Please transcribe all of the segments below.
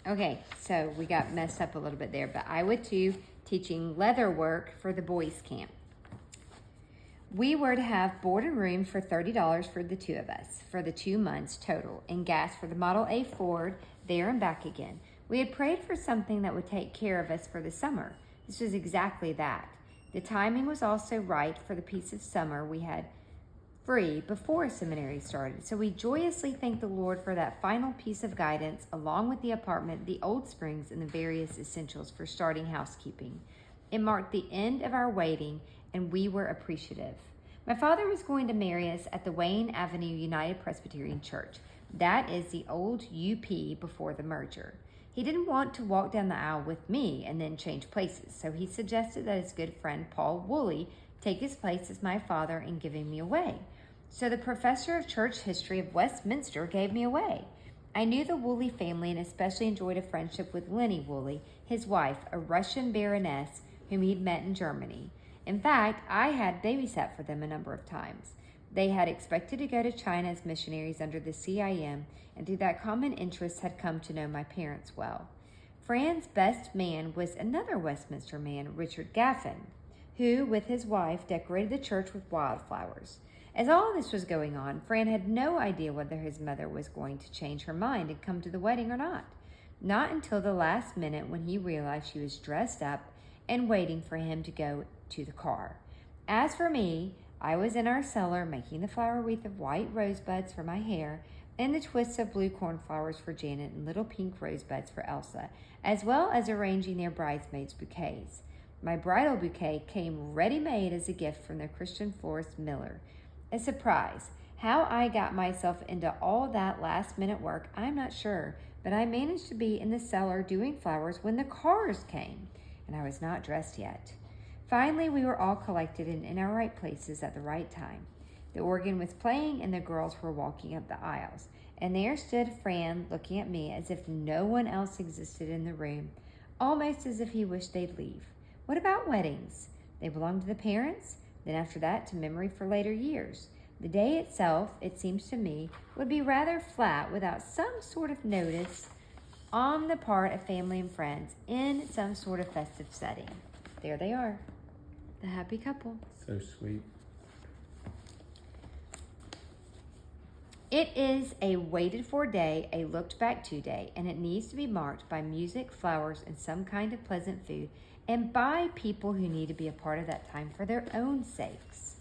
Okay, so we got messed up a little bit there, but I would too, teaching leather work for the boys' camp. We were to have board and room for $30 for the two of us for the 2 months total, and gas for the Model A Ford there and back again. We had prayed for something that would take care of us for the summer. This was exactly that. The timing was also right for the piece of summer we had free before seminary started. So we joyously thanked the Lord for that final piece of guidance, along with the apartment, the old springs, and the various essentials for starting housekeeping. It marked the end of our waiting, and we were appreciative. My father was going to marry us at the Wayne Avenue United Presbyterian Church. That is the old UP before the merger. He didn't want to walk down the aisle with me and then change places, so he suggested that his good friend Paul Woolley take his place as my father in giving me away. So the professor of church history of Westminster gave me away. I knew the Woolley family and especially enjoyed a friendship with Lenny Woolley, his wife, a Russian baroness whom he'd met in Germany. In fact, I had babysat for them a number of times. They had expected to go to China as missionaries under the CIM, and through that common interest had come to know my parents well. Fran's best man was another Westminster man, Richard Gaffin, who, with his wife, decorated the church with wildflowers. As all this was going on, Fran had no idea whether his mother was going to change her mind and come to the wedding or not. Not until the last minute when he realized she was dressed up and waiting for him to go to the car. As for me, I was in our cellar making the flower wreath of white rosebuds for my hair and the twists of blue cornflowers for Janet and little pink rosebuds for Elsa, as well as arranging their bridesmaids' bouquets. My bridal bouquet came ready-made as a gift from the Christian florist Miller. A surprise. How I got myself into all that last-minute work, I'm not sure, but I managed to be in the cellar doing flowers when the cars came, and I was not dressed yet. Finally, we were all collected and in our right places at the right time. The organ was playing and the girls were walking up the aisles, and there stood Fran looking at me as if no one else existed in the room, almost as if he wished they'd leave. What about weddings? They belong to the parents, then after that to memory for later years. The day itself, it seems to me, would be rather flat without some sort of notice on the part of family and friends in some sort of festive setting. There they are, the happy couple. So sweet. It is a waited-for day, a looked-back-to day, and it needs to be marked by music, flowers, and some kind of pleasant food, and by people who need to be a part of that time for their own sakes.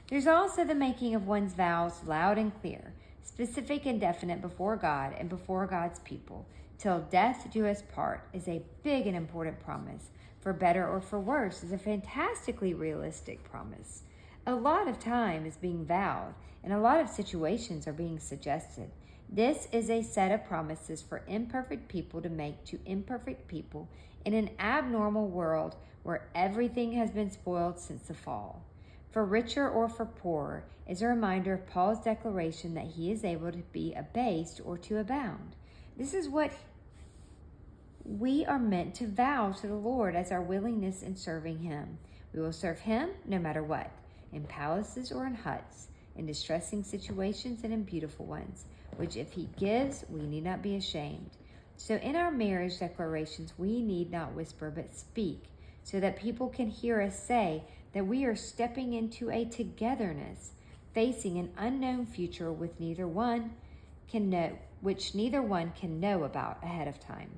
There's also the making of one's vows loud and clear, specific and definite before God and before God's people. Till death do us part is a big and important promise. For better or for worse is a fantastically realistic promise. A lot of time is being vowed, and a lot of situations are being suggested. This is a set of promises for imperfect people to make to imperfect people in an abnormal world where everything has been spoiled since the fall. For richer or for poorer is a reminder of Paul's declaration that he is able to be abased or to abound. This is what we are meant to vow to the Lord as our willingness in serving him. We will serve him no matter what, in palaces or in huts, in distressing situations and in beautiful ones, which if he gives, we need not be ashamed. So in our marriage declarations, we need not whisper, but speak, so that people can hear us say that we are stepping into a togetherness, facing an unknown future with which neither one can know about ahead of time.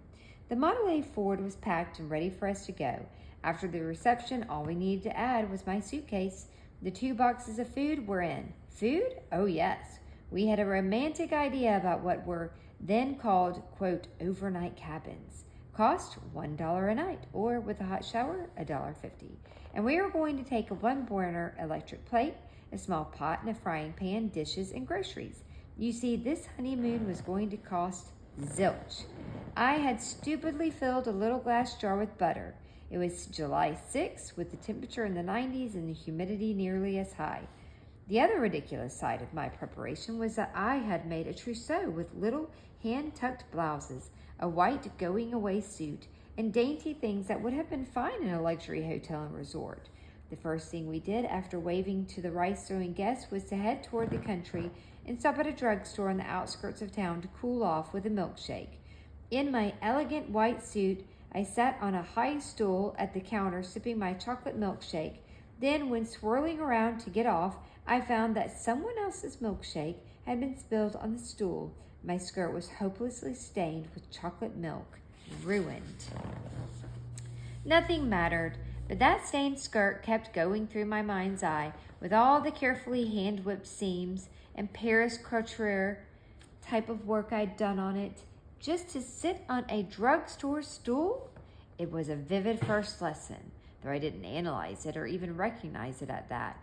The Model A Ford was packed and ready for us to go. After the reception, all we needed to add was my suitcase. The 2 boxes of food were in. Food? Oh yes. We had a romantic idea about what were then called, quote, overnight cabins. Cost $1 a night, or with a hot shower, $1.50. And we were going to take a 1-burner electric plate, a small pot and a frying pan, dishes, and groceries. You see, this honeymoon was going to cost zilch. I had stupidly filled a little glass jar with butter. It was July 6th, with the temperature in the 90s and the humidity nearly as high. The other ridiculous side of my preparation was that I had made a trousseau with little hand-tucked blouses, a white going-away suit, and dainty things that would have been fine in a luxury hotel and resort. The first thing we did after waving to the rice-throwing guests was to head toward the country and stop at a drugstore on the outskirts of town to cool off with a milkshake. In my elegant white suit, I sat on a high stool at the counter sipping my chocolate milkshake. Then, when swirling around to get off, I found that someone else's milkshake had been spilled on the stool. My skirt was hopelessly stained with chocolate milk. Ruined. Nothing mattered, but that stained skirt kept going through my mind's eye with all the carefully hand-whipped seams and Paris couture type of work I'd done on it. Just to sit on a drugstore stool? It was a vivid first lesson, though I didn't analyze it or even recognize it at that,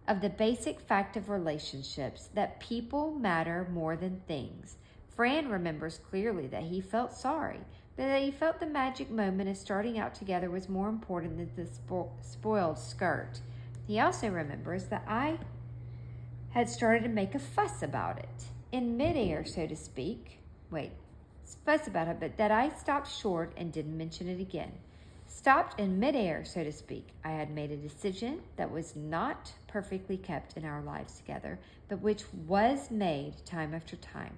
of the basic fact of relationships, that people matter more than things. Fran remembers clearly that he felt sorry, but that he felt the magic moment of starting out together was more important than the spoiled skirt. He also remembers that I had started to make a fuss about it, in midair, so to speak. Fuss about it, but that I stopped short and didn't mention it again. Stopped in midair, so to speak. I had made a decision that was not perfectly kept in our lives together, but which was made time after time.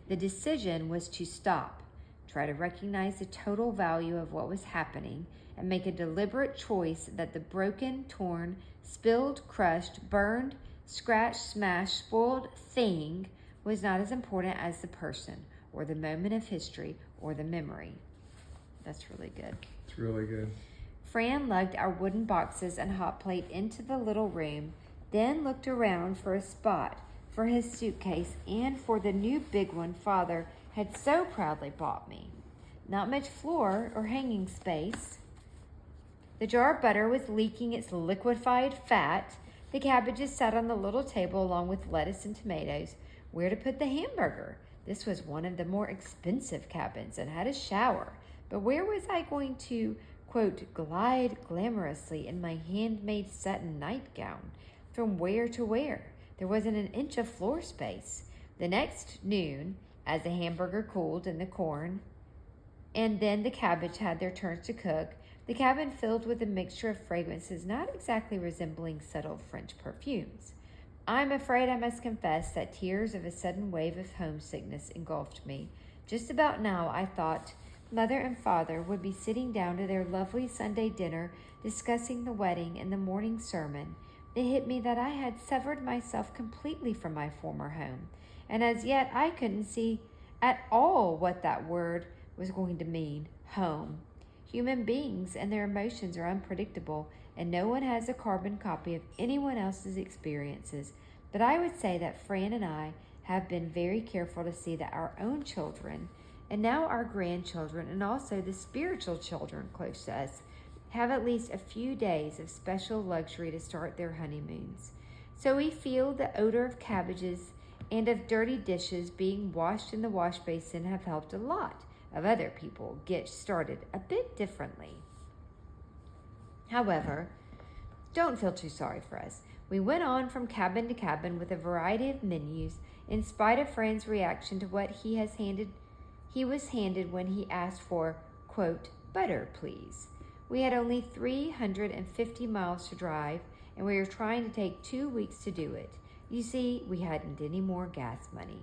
The decision was to stop, try to recognize the total value of what was happening, and make a deliberate choice that the broken, torn, spilled, crushed, burned, scratched, smashed, spoiled thing was not as important as the person, or the moment of history, or the memory. That's really good. It's really good. Fran lugged our wooden boxes and hot plate into the little room, then looked around for a spot for his suitcase and for the new big one Father had so proudly bought me. Not much floor or hanging space. The jar of butter was leaking its liquefied fat. The cabbages sat on the little table along with lettuce and tomatoes. Where to put the hamburger? This was one of the more expensive cabins and had a shower. But where was I going to, quote, glide glamorously in my handmade satin nightgown? From where to where? There wasn't an inch of floor space. The next noon, as the hamburger cooled and the corn and then the cabbage had their turns to cook, the cabin filled with a mixture of fragrances not exactly resembling subtle French perfumes. I'm afraid I must confess that tears of a sudden wave of homesickness engulfed me. Just about now, I thought, Mother and Father would be sitting down to their lovely Sunday dinner, discussing the wedding and the morning sermon. It hit me that I had severed myself completely from my former home, and as yet I couldn't see at all what that word was going to mean, home. Human beings and their emotions are unpredictable, and no one has a carbon copy of anyone else's experiences. But I would say that Fran and I have been very careful to see that our own children, and now our grandchildren, and also the spiritual children close to us, have at least a few days of special luxury to start their honeymoons. So we feel the odor of cabbages and of dirty dishes being washed in the wash basin have helped a lot of other people get started a bit differently. However, don't feel too sorry for us. We went on from cabin to cabin with a variety of menus, in spite of Fran's reaction to what he was handed when he asked for, quote, butter, please. We had only 350 miles to drive, and we were trying to take 2 weeks to do it. You see, we hadn't any more gas money.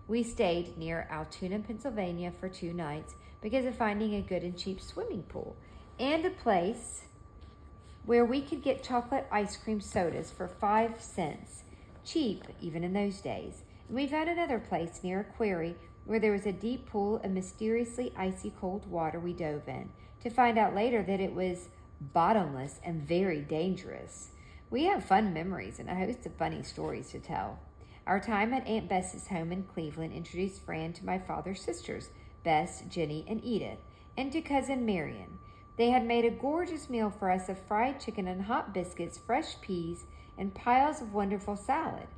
We stayed near Altoona, Pennsylvania for 2 nights because of finding a good and cheap swimming pool and a place where we could get chocolate ice cream sodas for 5 cents, cheap even in those days. And we found another place near a quarry where there was a deep pool of mysteriously icy cold water we dove in, to find out later that it was bottomless and very dangerous. We have fun memories and a host of funny stories to tell. Our time at Aunt Bess's home in Cleveland introduced Fran to my father's sisters, Bess, Jenny, and Edith, and to cousin Marion. They had made a gorgeous meal for us of fried chicken and hot biscuits, fresh peas, and piles of wonderful salad.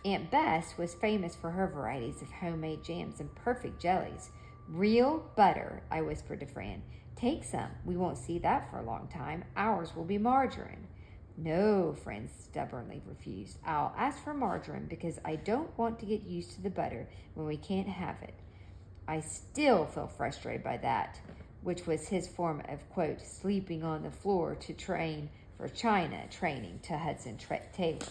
Aunt Bess was famous for her varieties of homemade jams and perfect jellies. Real butter, I whispered to Fran. Take some. We won't see that for a long time. Ours will be margarine. No, Fran stubbornly refused. I'll ask for margarine because I don't want to get used to the butter when we can't have it. I still feel frustrated by that, which was his form of, quote, sleeping on the floor to train for China training to Hudson Taylor.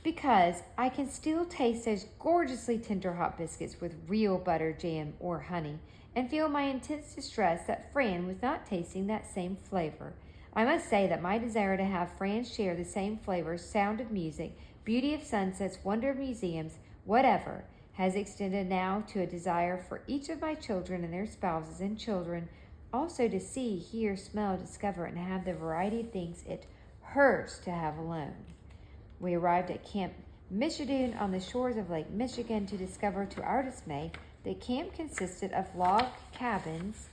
because I can still taste those gorgeously tender hot biscuits with real butter, jam, or honey, and feel my intense distress that Fran was not tasting that same flavor. I must say that my desire to have Fran share the same flavors, sound of music, beauty of sunsets, wonder of museums, whatever, has extended now to a desire for each of my children and their spouses and children also to see, hear, smell, discover, and have the variety of things it hurts to have alone. We arrived at Camp Michigan on the shores of Lake Michigan to discover, to our dismay, the camp consisted of log cabins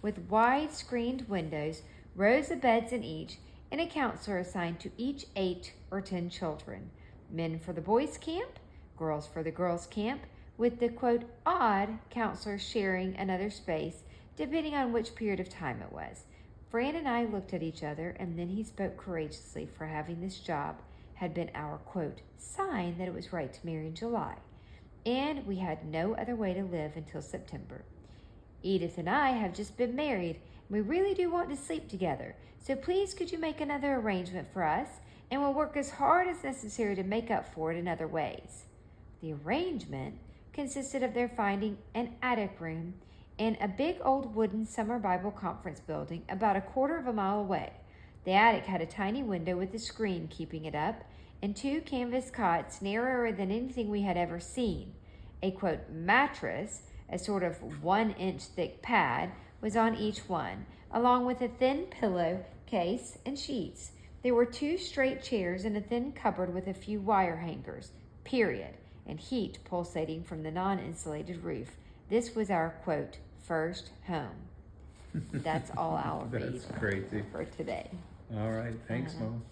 with wide screened windows, rows of beds in each, and a counselor assigned to each 8 or 10 children. Men for the boys' camp, girls for the girls' camp, with the, quote, odd counselor sharing another space, depending on which period of time it was. Fran and I looked at each other, and then he spoke courageously, for having this job had been our, quote, sign that it was right to marry in July, and we had no other way to live until September. Edith and I have just been married, and we really do want to sleep together, so please could you make another arrangement for us, and we'll work as hard as necessary to make up for it in other ways. The arrangement consisted of their finding an attic room in a big old wooden summer Bible conference building about 1/4 mile away. The attic had a tiny window with a screen keeping it up, and 2 canvas cots narrower than anything we had ever seen. A, quote, mattress, a sort of 1-inch thick pad, was on each one, along with a thin pillow case and sheets. There were 2 straight chairs and a thin cupboard with a few wire hangers, period, and heat pulsating from the non-insulated roof. This was our, quote, first home. That's all I'll read That's crazy. for today. All right. Thanks, Mom.